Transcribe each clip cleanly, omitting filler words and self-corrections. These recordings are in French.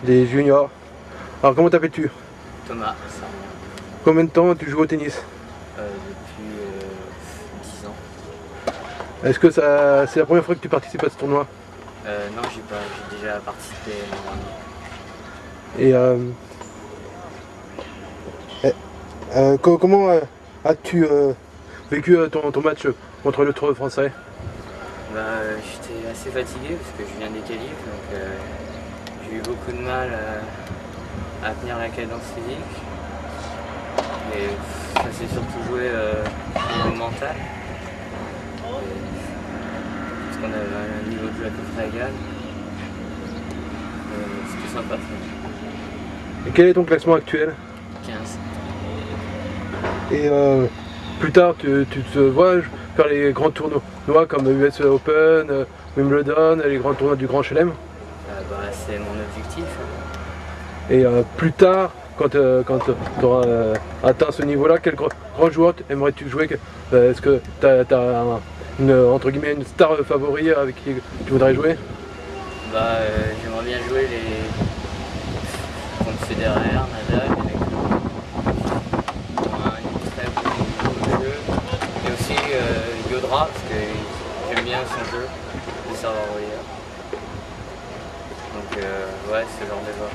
des juniors. Alors comment t'appelles-tu? Thomas. Combien de temps tu joues au tennis? Depuis 10 ans. Est-ce que c'est la première fois que tu participes à ce tournoi? Non, j'ai déjà participé l'an Et comment as-tu vécu ton match contre le Tour français? J'étais assez fatigué parce que je viens des qualifs, donc j'ai eu beaucoup de mal à tenir la cadence physique. Et ça s'est surtout joué au niveau mental. Parce qu'on avait un niveau de jeu à peu près égal. C'était sympa. Et quel est ton classement actuel? 15. Et plus tard, tu te vois faire les grands tournois comme US Open, Wimbledon, les grands tournois du Grand Chelem? C'est mon objectif. Et plus tard, quand tu auras atteint ce niveau-là, quel grand joueur aimerais-tu jouer? Est-ce que tu as entre guillemets, une star favori avec qui tu voudrais jouer? J'aimerais bien jouer contre Federer, Nadal, une très bon jeu. Et aussi Yodra, parce que j'aime bien son jeu, de savoir volleyeur. Donc ouais, ce genre de joueur.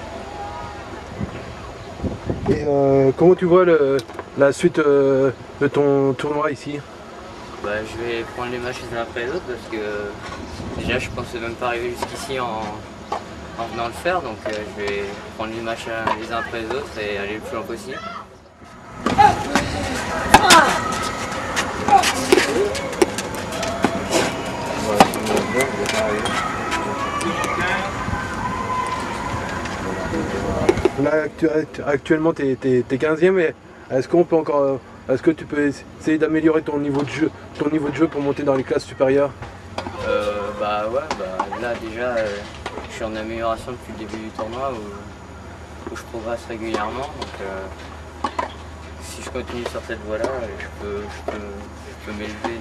Et comment tu vois la suite de ton tournoi ici? Je vais prendre les matchs les uns après les autres parce que déjà je pensais même pas arriver jusqu'ici en venant le faire, donc je vais prendre les matchs les uns après les autres et aller le plus loin possible. Là, actuellement, tu es 15e, mais est-ce qu'on peut encore, est-ce que tu peux essayer d'améliorer ton niveau de jeu pour monter dans les classes supérieures? Là déjà, je suis en amélioration depuis le début du tournoi où je progresse régulièrement. Donc, si je continue sur cette voie-là, je peux m'élever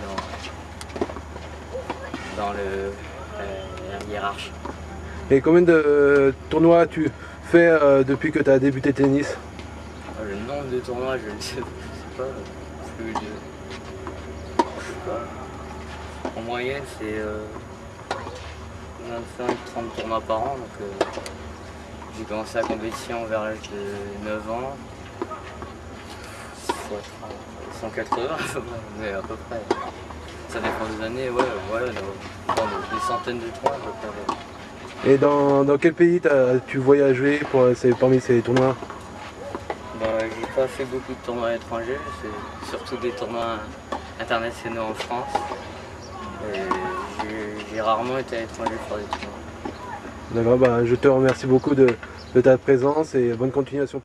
dans la hiérarchie. Et combien de tournois as-tu fait depuis que tu as débuté le tennis? Le nombre de tournois, je ne sais pas, plus de... Je sais pas. En moyenne, c'est 25-30 tournois par an. Donc, j'ai commencé la compétition vers l'âge de 9 ans. Soit 180, mais à peu près. Ça dépend des années, ouais, voilà, des centaines de tournois à peu près. Et dans quel pays as-tu voyagé parmi ces tournois? J'ai pas fait beaucoup de tournois étrangers, c'est surtout des tournois internationaux en France. J'ai rarement été à l'étranger pour des tournois. D'accord, je te remercie beaucoup de ta présence et bonne continuation.